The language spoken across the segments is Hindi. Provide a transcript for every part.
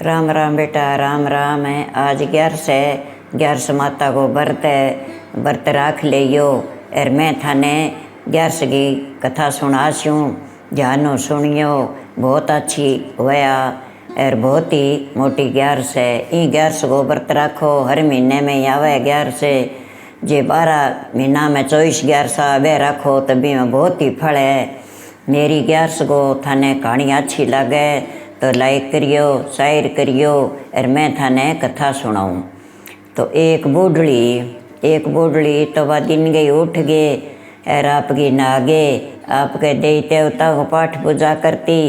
राम राम बेटा, राम राम है। आज 11 माता को व्रत राख लियो। और मैं थाने 11 की कथा सुनास्यूँ, ध्यानो सुनियो। बहुत अच्छी होया और बहुत ही मोटी 11 है। ई 11 को व्रत राखो, हर महीने में ही आवे 11। जे 12 महीना में 24-11 आवे राखो तभी में बहुत ही फल है। मेरी 11 को थाने कहानी अच्छी लगे तो लाइक करियो, शेयर करियो और मैं थाने कथा सुनाऊँ। तो एक बूढ़ड़ी तो वह दिन गई उठ गए और आपकी नागे आपके देवी देवता को पाठ पूजा करती,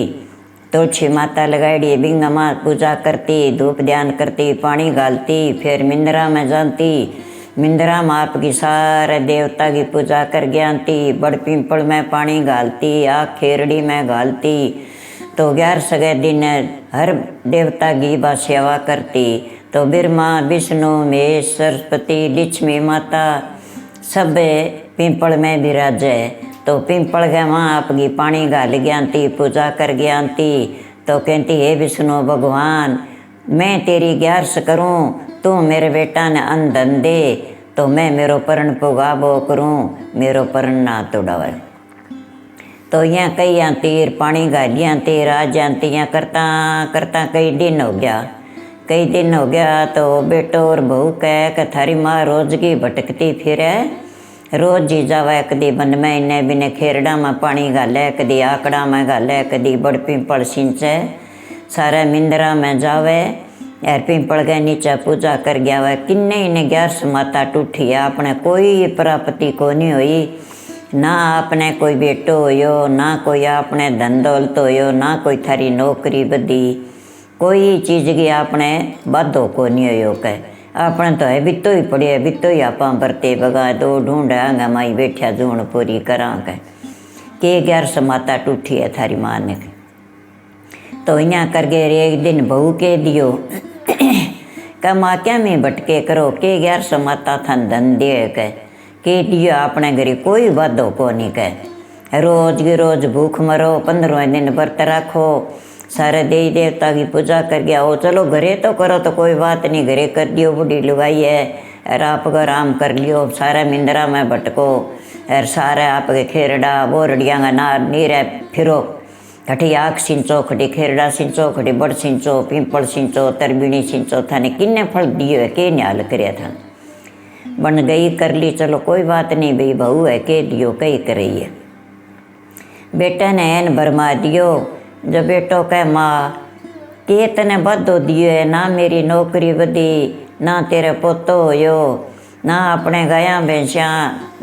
तुलसी माता लगाई बिंगा माँ पूजा करती, धूप ध्यान करती, पानी घालती, फिर मिंदरा में जाती। मिंदरा में आपकी सारे देवता की पूजा कर ज्ञानती, बड़ पिंपल में पानी घालती, आँख खेरड़ी में घालती। तो 11 दिन हर देवता की बा सेवा करती। तो ब्रह्मा विष्णु महेश सरस्वती लक्ष्मी माता सब पिंपल में विराजे। तो पिंपल के वहाँ आपकी पानी घाल ज्ञानती, पूजा कर ज्ञानती। तो कहती है विष्णु भगवान, मैं तेरी 11 करूँ, तू मेरे बेटा ने अंधन दे तो मैं मेरो परण पुगाबो करूँ, मेरो परण ना तोड़ावे। तो यहाँ कई तीर पानी गालियाँ तीर आ जानती यहाँ करता करता कई दिन हो गया। तो बेटो और बहू कह थारी माँ रोज की भटकती फिरे, रोज ही जावे, कदी बन में इन्हें बिने खेरड़ा में पानी गाले, कदी आकड़ा में गाले, कदी बड़ पिंपल सिंचे, सारे मिंदरा में जावे और पिंपल के नीचे पूजा कर गया वे। किन्ने इन्हें 11 माता टूठी है, अपने कोई प्राप्ति को नहीं हुई, ना आपने कोई बेटो होयो, ना कोई आपने धन दौलत होयो, ना कोई थारी नौकरी बदी, कोई चीज़ की आपने बाधो को नहीं होयो। कह आपने तो है बितो ही पड़े, बितो ही आप बरते बगा दो ढूंढा आंगा माई बैठा जून पूरी करा के 11 माता टूठी है थारी माँ ने। तो यहाँ कर गए एक दिन बहू के दियो कह माँ क्या मैं भटके करो के 11 माता थान धन दे के दियो, अपने घरे कोई वादो को नहीं कह, रोज की रोज भूख मरो, 15वें दिन व्रत राखो, सारे देवी देवता की पूजा कर गया हो। चलो घरे तो करो तो कोई बात नहीं, घरे कर दियो, बूढ़ी लुगाई है और आप को आराम कर लियो, सारे मिंदरा में भटको और सारे आपके खेरड़ा बोरड़िया का नार नीरे फिरो, खटी आँख सिंचो, खटी खेरड़ा सिंचो, खटी बड़ सिंचो, पिंपल सिंचो, तरबीणी सिंचो, थाने किन्ने फल दियो है के न्याल करे था। बन गई कर ली, चलो कोई बात नहीं भाई, बहू है के दियो कई कर रही है। बेटा ने एन भरमा दियो, जब बेटो कह माँ के तने बदो दियो है, ना मेरी नौकरी बदी, ना तेरे पोतो होयो, ना अपने गाया भैंसिया,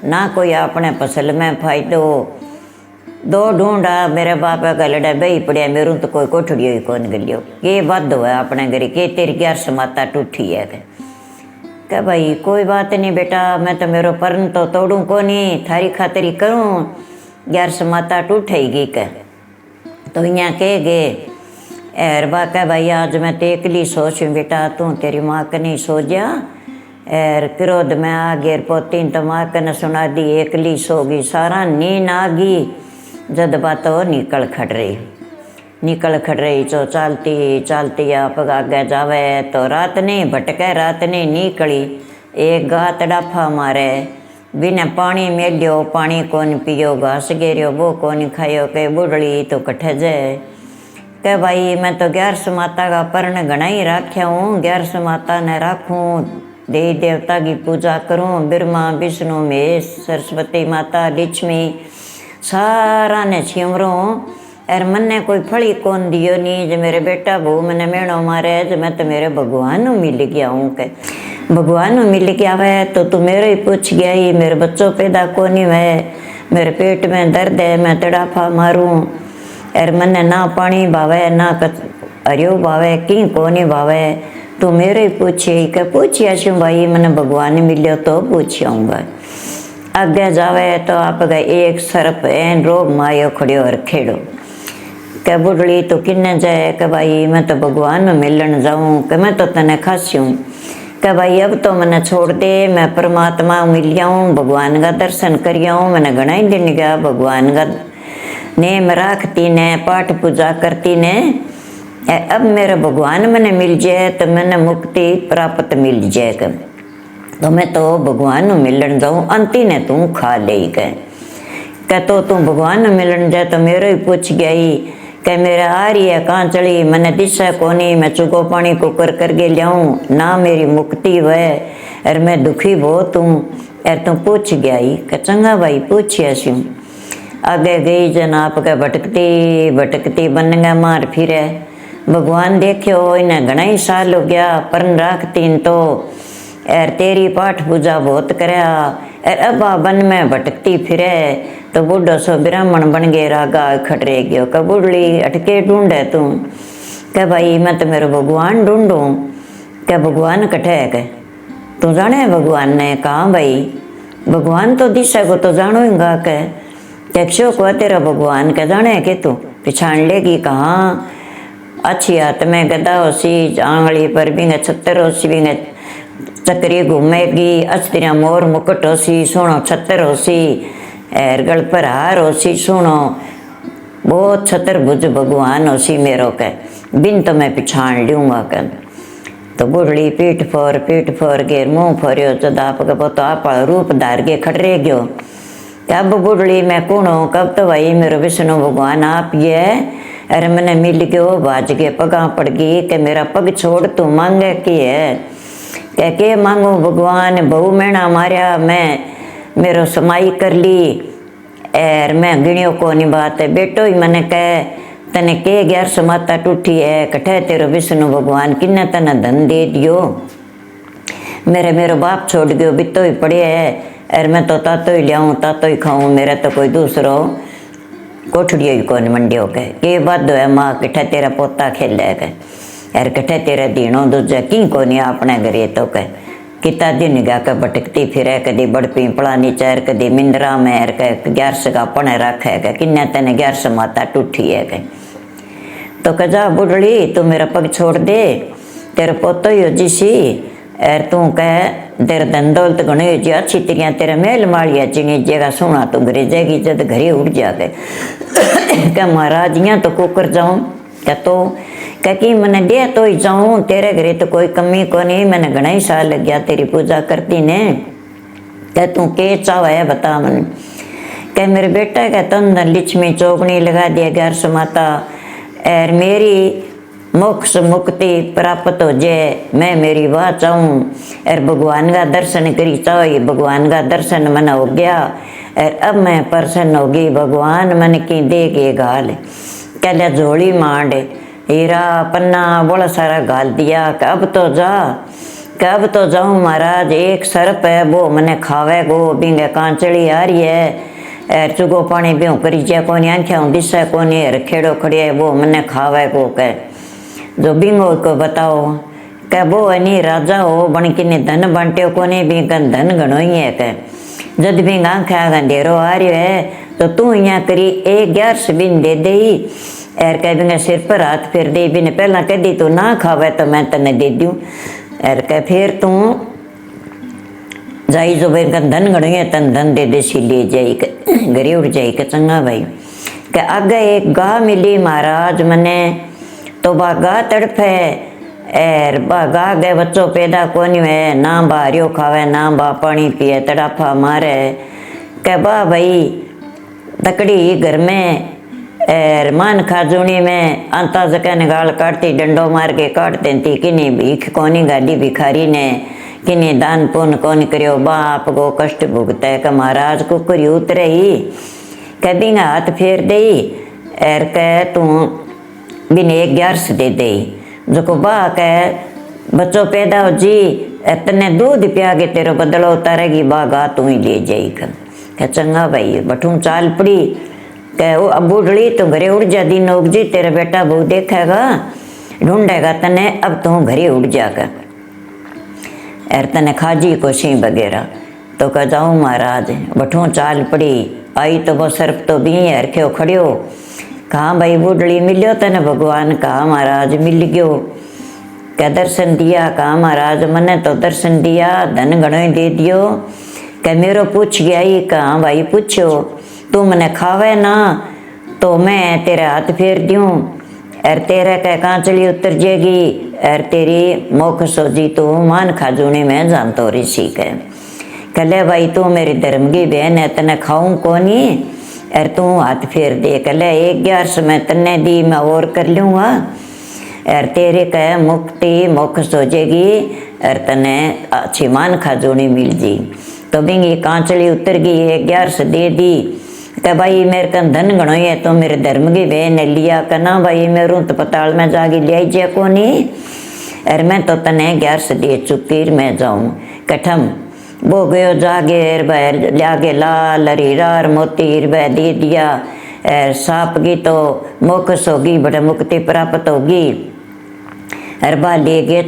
ना कोई अपने फसल में फायदो, दो ढूंढा मेरे बाप का लड़ा बही पड़िया, मेरू तो कोई कोठड़ियो ही कौन गलियो, के बदो है अपने घरे, के तेरी 11 माता टूठी है। कह भाई कोई बात नहीं बेटा, मैं तो मेरो परण तो तोड़ूँ को नहीं, थारी खातरी करूँ, 11 माता टूटेगी। कह तो यहाँ कह गए एर बा कह भाई आज मैं तो एकली सोचूँ बेटा, तू तेरी माँ के नहीं सो जा। एर क्रोध में आ गए पोतीन तो माँ के ने सुना दी, एकली सोगी, सारा नींद आ गई। जद बात हो निकल खड़ रही तो चलती आप आगे जावे तो रात नहीं भटके, रात नहीं निकली, एक गात डाफा मारे, बिना पानी मेलियो, पानी कौन पियो, घास गेरियो वो कौन खायो, के बुढ़ड़ी तो कट्ठे जाए। कह भाई मैं तो 11 माता का पर्ण घना ही राख्या हूँ, 11 माता ने राखूँ, देवी देवता की पूजा करूँ, ब्रह्मा विष्णु महेश सरस्वती माता लक्ष्मी सारा ने छिमरूँ और मन्ने कोई फली कौन दियो नहीं। जो मेरे बेटा बहू मैंने मेणो मारे, जो मैं तो मेरे भगवान मिल गया हूँ। के भगवान मिल गया है तो तू मेरे ही पूछ गया ही, मेरे बच्चों पैदा को नहीं है, मेरे पेट में दर्द है, मैं तड़ाफा मारूँ और मन्ने ना पानी भावे ना हरियो भावे, की को नहीं भावे, तू मेरे ही पूछे। के पूछिया छूँ भाई, मैंने भगवान मिलो तो पूछाऊँगा। आगे जावे तो आप गए एक सर्प एन रोग मायो खड़ियो और खेड़ो। के बुढ़ड़ी तो किन्ने जाए, के भाई मैं तो भगवान में मिलन जाऊँ, के मैं तो तने खास्यूँ, के भाई अब तो मैंने छोड़ दे, मैं परमात्मा मिल जाऊँ, भगवान का दर्शन करियाऊँ। मैंने घना ही दिन गया भगवान का नेम राखती ने, पाठ पूजा करती ने, अब मेरा भगवान मैंने मिल जाए तो मैंने मुक्ति प्राप्त मिल जाएगा। तो मैं तो भगवान को मिलन जाऊँ, अंती ने तू खा ले कह तो तू भगवान को मिलन जाए तो मेरे ही पूछ गई कह मेरा आ रही है कहाँ चली, मैंने दिशा कोनी, मैं चुको पानी कुकर करके लियाऊँ ना मेरी मुक्ति वह और मैं दुखी बहुत हूँ। यार तू पूछ गया ही कह चंगा भाई पूछिया सी। आगे गई जन आपका भटकती भटकती बन गया मार फिरे। भगवान देखियो इन्हें घना ही साल हो गया परन राखती तो एर तेरी पाठ पूजा बहुत करया एर अब बन में भटकती फिरे। तो बूढ़ो सो ब्राह्मण बन गए रागा खटरे गयो कह बुढ़ली अटके ढूंढे तू कह भाई मैं तो मेरे भगवान ढूंढूं। कह भगवान कटे है कह तू जाने भगवान ने कहा भाई भगवान तो दिशा को तो जानो हिंगा कह क्षो को तेरा भगवान कह जाने के तू पिछाण लेगी कहाँ अच्छी हाथ में गदा होसी आंगली पर भी छत्तर होसी भी चक्री घूमेगी अस्त्रिया मोर मुकुट होसी सुनो छत्तर होसी एर गल पर हार होसी सुनो बहुत छतर भुज भगवान होसी मेरो कह बिन तो मैं पिछाण लूँगा कह। तो बुढ़ड़ी पीठ फोर गेर मुँह फोरियो जद आप तो आप रूप धार के खटरे गयो। अब बुढ़ड़ी मैं कौन हूँ कब तो भाई मेरो विष्णु भगवान आप ये अरे मैंने मिल गयो बाज के पगा पड़ गई कि मेरा पग छोड़ तू मांगे की है कह के मांगू भगवान बहु महीना मारिया मैं मेरो समाई कर ली एर मैं गिणियों को नहीं बात है बेटो ही मैंने कह तने के 1100 माता टूटी है कठे तेरो विष्णु भगवान किन्ने तने धन दे दियो मेरो बाप छोड़ गयो बितो ही पड़े है एर मैं तो तातो ही लियाऊँ तातो ही खाऊँ मेरा तो कोई दूसरो कोठड़ियों ही कौन मंडियो के बात है माँ कठे तेरा पोता खेले कह यार कठे तेरा दीनो दूजा की कोनी अपने घरे तो कह किता दिन गा के भटकती फिरे कदी बड़ पीपड़ा नीचे कदी मिंदरा में एर कह 1100 का पने रखे कह किन्ने तने 1100 माता टूटी है कह। तो कह जा बुढ़ड़ी तू मेरा पग छोड़ दे तेरे पोतो ही हो जिसी एर तू कह तेरा धन दौलत घनी हो जी अच्छी तिरिया तेरा मेल माड़िया चिनी जगह सुना तू घरे जाएगी जद घरे उठ जाके क्या महाराज यहाँ तो कुकर जाऊँ क्या तो कह कि मैंने दे तो ही जाऊँ तेरे घरे तो कोई कमी को नहीं मैंने घना ही साल लग गया तेरी पूजा करती ने कह तू के चाव है बता मन कह मेरे बेटा कह तन लक्ष्मी चौकनी लगा दिया 1100 माता एर मेरी मोक्ष मुक्ति प्राप्त हो जाए मैं मेरी वाह चाहूँ एर भगवान का दर्शन करी चाहो ये भगवान का दर्शन मन हो गया एर अब मैं प्रसन्न होगी भगवान मन की दे के गाल कह लिया झोली मांड हीरा पन्ना बड़ा सारा गाल दिया अब तो जाऊँ महाराज एक सर्प है वो मने खावे गो बिंगे कांचड़ी आ रही है चुगो पानी ब्यों करी जा कोनी आंख्या दिशा कोनी खेड़ो खड़ी है वो मने खावे गो कह जो बिंगो को बताओ कह वो नहीं राजा हो बन किन्ने धन बांटे कोनी भी धन घणो ही है कह जद भी आंख्या अंधेरो आ रही है तो तू यहाँ करी 1100 बिन दे दे एर कह बिना सिर पर हाथ फेर दे बिने पहला कह दी तू ना खावे तो मैं तने दे दूँ एर कह फिर तू जाई जो भाई धन घड़ो तन धन दे दे सी ले जाई घरे उड़ जाई के चंगा भाई कह आगे एक गा मिली महाराज मने तो बा गा तड़फे एर बा गा गए बच्चों पैदा कोनी है ना बा हरियो खावे ना बा पानी पिए तड़ाफा मारे कह बा भाई तकड़ी घर में एर मान खाजूनी में अंता जकन गाल काटती डंडो मार के काट देती किन्नी भीख कोनी गाड़ी भिखारी ने किन्नी दान पुण्य कोनी करियो बाप को कष्ट भुगते है का महाराज को करी उतरे ही कभी ना हाथ फेर दे एर कह तू बिन 1100 दे दे जो को बा कह बच्चों पैदा हो जी इतने दूध पिया के तेरे बदलो उतारेगी बा गा तू ही ले जाई कह चंगा भाई बठू चाल पड़ी कह वो अब बुढ़ड़ी तो घरे उड़ जा दिन उग जी तेरा बेटा बहु देखेगा ढूंढेगा तने अब तू घरे उड़ जाकर एर तने खाजी को सी वगैरह तो कह जाऊँ महाराज बठू चाल पड़ी आई तो वो सर्प तो भी हरख्यो खड़ियो कहाँ भाई बुढ़ड़ी मिलियो तने भगवान कहा महाराज मिल गयो क्या दर्शन दिया कहा महाराज मने तो दर्शन दिया धन घणो ही दे दियो कह मेरो पूछ गया ही कहाँ भाई पूछो तू मने खावे ना तो मैं तेरे हाथ फेर दूँ एर तेरे कह कांचली उतर जेगी, एर तेरी मोख सोजी तू मान खाजूनी में जानतो ऋषि के। कले भाई तू मेरी धर्म की बहन है, तने खाऊं कोनी, एर तू हाथ फेर दे। कले 1100 में तने दी, मैं और कर लूँगा, एर तेरे कह मुक्ति मोख सोचेगी, एर तने अच्छी मान खाजूनी मिल जी। तो बिंगी कांचली उतर गई, 1100 दे दी। कह भाई मेरे कन धन गणो है, तो मेरे धर्म की बहन ने लिया। कहना भाई मेरू तो पताल में जागी ले जे कोनी, एर मैं तो तने 1100 दे चुकी, मैं जाऊँ कठम। वो गयो जागे लागे लाल हीरा मोती बह दे दिया, सांप की तो मोकस होगी, बड़े मुक्ति प्राप्त होगी। अरबा ले गए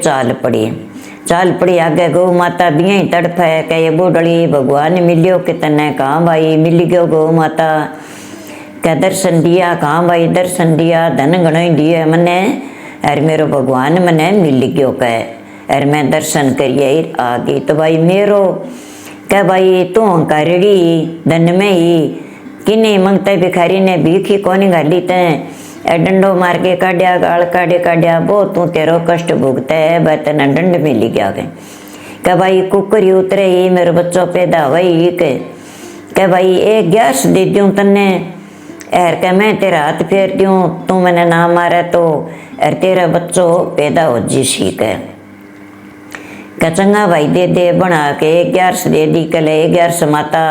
चाल पड़ी आगे गौ माता दिया ही तड़फ है, कह ये बूढ़ी भगवान मिलियो कितने, कहाँ भाई मिल गयो गौ माता, क्या दर्शन दिया, कहाँ भाई दर्शन दिया, धन गणो ही दिए मने, अरे मेरो भगवान मने मिल गयो कह, अरे मैं दर्शन करिए आ गई। तो भाई मेरो कह भाई तू हंकारड़ी धन में ही किन्ने मंगता भिखारी ने भीखी कोनी गाली तैं, डंडो मार के काढ़िया, गाल काढ़िया वो तू तेरो कष्ट भुगता है, वह तेना दंड मिल गया कह भाई कुकर ही उतरे ही मेरो बच्चों पैदा वही कह भाई 1100 दे दूँ तन्ने, एर कह मैं तेरा हाथ फेर दूँ, तू मैंने ना मारे तो एर तेरा बच्चों पैदा हो जी कह चंगा भाई दे बना के 1100 दे दी। कले 1100 माता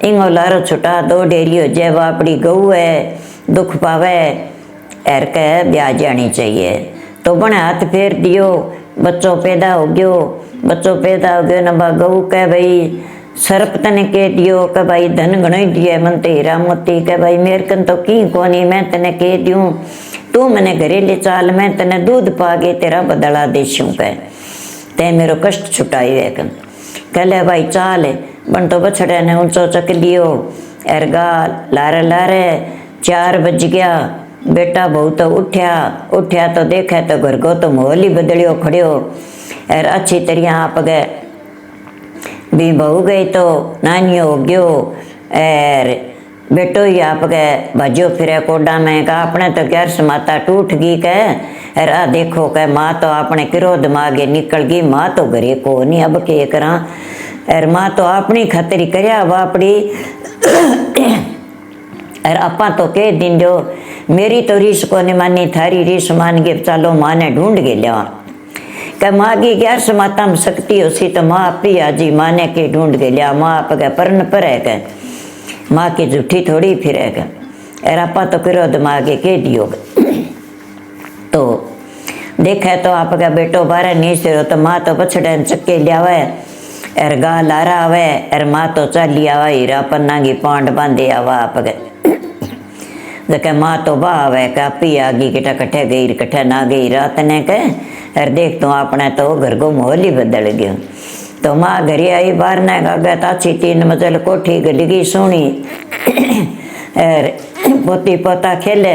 इंगो लारो छुटा, 2 डेरी हो जाए, वापड़ी गऊ है दुख पावे, एर कह ब्याह जानी चाहिए। तो बने हाथ फेर दियो, बच्चों पैदा हो गयो न बा गऊ कह भाई सर्प तने कह दियो, कह भाई धन गणो ही दिए मन तो हीरा मोती, कह भाई मेरे कन तो की कोनी, मैं तने कह दूँ तू मैंने घरे ले चाल, मैं तने दूध पागे तेरा बदला देशूँ कह, ते मेरो कष्ट छुटाई है कह ले भाई चाल। बन तो बछड़े ने ऊंचो चक लियो, एरगा लारे 4 बज गया, बेटा बहु तो उठ्या तो देखा तो घर को तो माहौल ही बदलियो खड़ियो, एर अच्छी तरह आप गए भी बहू गई तो नानी हो गयो, एर बेटो ही आप गए भजो फिरे कोडा में, कहा अपने तो 1100 माता टूट गई कह, एर आ देखो कह माँ तो अपने क्रोध में आगे निकल गई, माँ तो घरे को नहीं अब के करा, एर माँ तो अपनी खतरी करया वापड़ी, एर अपा तो कह दिन जो मेरी तो रीस को नहीं मानी, थारी रीस मान के चलो माँ ने ढूंढ के लिया, कह माँ की 1100 माता में शक्ति होसी तो माँ अपी आजी माँ ने के ढूंढ के लिया, माँ आप गए परन पर है कह, माँ की झूठी थोड़ी फिरेगा, एर आपा तो क्रोध में आगे कह दियो। तो देखे तो आपका बेटो बारह नहीं सिरो, तो माँ तो बछड़े चक्के लियावे, एर गा लारा आवे, एर माँ तो चाली आवा हीरा पन्ना की पांड बांधे आवा आपके, देखे माँ तो बा आवे का पी आगी किटा कट्ठे गई कट्ठे ना गई रात ने कह, एर देख तो अपने तो घर को माहौल ही बदल गयो। तो माँ घरे आई बाहर ने गया ताची 3 मंजिल कोठी गली सोनी, एर पोती पोता खेले,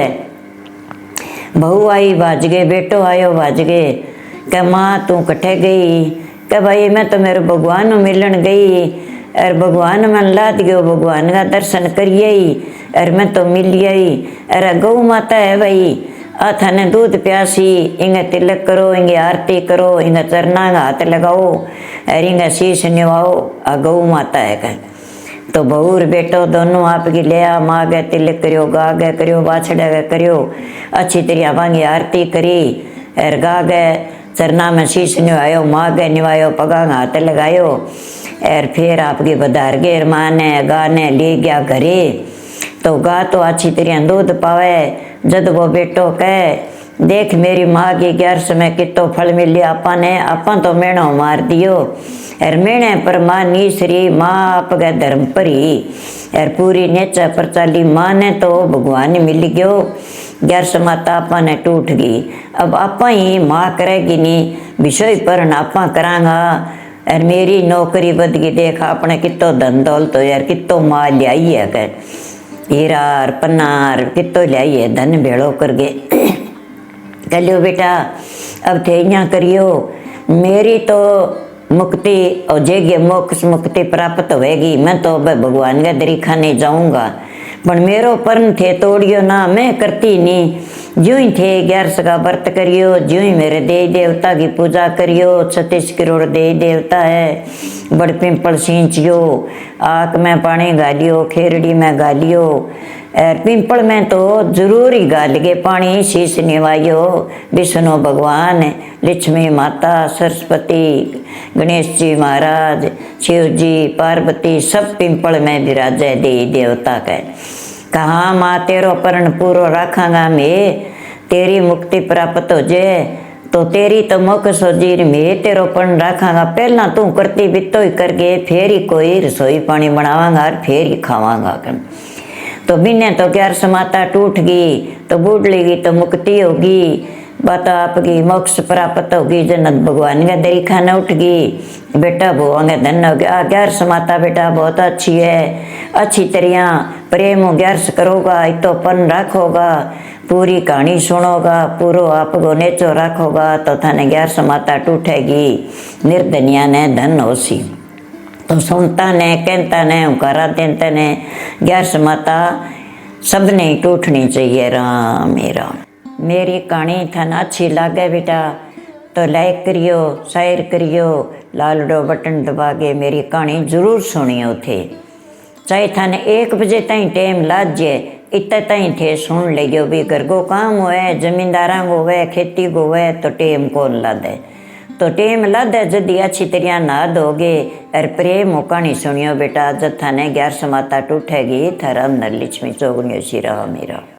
बहू आई बाज गए, बेटो आयो बाज गए, कह माँ तू कट्ठे गई, कह भाई मैं तो मेरे भगवान मिलन गई, और भगवान मन लाद गयो, भगवान का दर्शन करिए ही, और मैं तो मिल आई, अरे गौ माता है भाई, आ थाने दूध प्यासी, इंगे तिलक करो, इंगे आरती करो, इंगे चरना का हाथ लगाओ, और इंगे शीश निवाओ, आ गौ माता है कह। तो बहूर बेटो दोनों आपकी लिया, माँ गए तिलक करियो, गा गए करियो, बाछड़ा गए करियो, अच्छी तरह मांगी आरती करी, और गा गए चरना में शीश निवायो, माँ गए निवायो, पगा हाथ लगायो, और फिर आपकी बधार गए माँ ने गा ने ले गया घरे। तो गा तो अच्छी तरह दूध पावे, जब वो बेटो कहे देख मेरी माँ की 1100 में कितो फल मिले, आपा ने आपा तो मेणो मार दियो, और मेणे पर माँ नीसरी, माँ आप गए धर्म पर ही, और पूरी नेचा पर चाली, माँ ने तो भगवान मिल गयो, 1100 माता आपा ने टूट गई, अब आपा ही माँ करेगी नहीं विषय पर आपा करांगा, और मेरी नौकरी बद गई, देख आपने कितो धन दौलत तो यार कितो माँ लियाई है कह, हीरार पन्नार कितो लियाई है, धन भेड़ो कर गए। कह लियो बेटा अब थे यहाँ करियो, मेरी तो मुक्ति और जेगे मोक्ष मुक्ति प्राप्त होएगी, मैं तो अब भगवान के दरीखा नहीं जाऊंगा, पर मेरो पर्न थे तोड़ियो ना, मैं करती नहीं, ज्यों ही थे 11 का व्रत करियो, ज्यों ही मेरे देवी देवता की पूजा करियो। 36 करोड़ देवी देवता है, बड़ पिंपल सींचियो, आक में पानी गालियो, खेरड़ी में गालियो, और पिंपल में तो जरूर ही गाल के पानी शीश निवाइयो। विष्णु भगवान, लक्ष्मी माता, सरस्वती, गणेश जी महाराज, शिव जी, पार्वती सब पिंपल में विराजे देवी देवता के। कहाँ माँ तेरो परण पूरो रखांगा मैं, तेरी मुक्ति प्राप्त हो जाए तो तेरी तो मुख सोजीर में तेरो परण रखांगा। पहला तू करती बितो ही करके फिर ही कोई रसोई पानी बनावांगा और फिर ही खावांगा। तो बिने तो 11 माता टूट गई तो बूढ़ लेगी तो मुक्ति होगी, बात आपकी मोक्ष प्राप्त होगी, जन्नत भगवान का दरी खाना उठ गई, बेटा भोवांगे धन हो गया। 11 माता बेटा बहुत अच्छी है, अच्छी तरह प्रेम 11 करोगा, इतोपन रखोगा, पूरी कहानी सुनोगा, पूरो आपको नेचो रखोगा तो थाने 11 माता टूटेगी, निर्धनिया ने धन होसी। तो सुनता ने कहता ने हुकारा देता ने 11 माता सबने ही टूटनी चाहिए। राम मेरा मेरी कहानी थाने अच्छी लागे बेटा तो लाइक करियो, शेयर करियो, लालडो बटन दबा के मेरी कहानी जरूर सुनियो थे। चाहे थाने 1 बजे ताई टाइम लाज जाए, इतने ताई थे सुन लियो भी घर को काम हुए, जमींदारा को हुए, खेती को हुए तो टेम कौन ला दे। तो टेम ला दे जल्दी अच्छी तरह नहा दोगे और प्रेम हो कहानी सुनियो बेटा। जब थाने 11 माता टूटेगी थारा अंदर लक्ष्मी चौगुनियो सी रहा मेरा।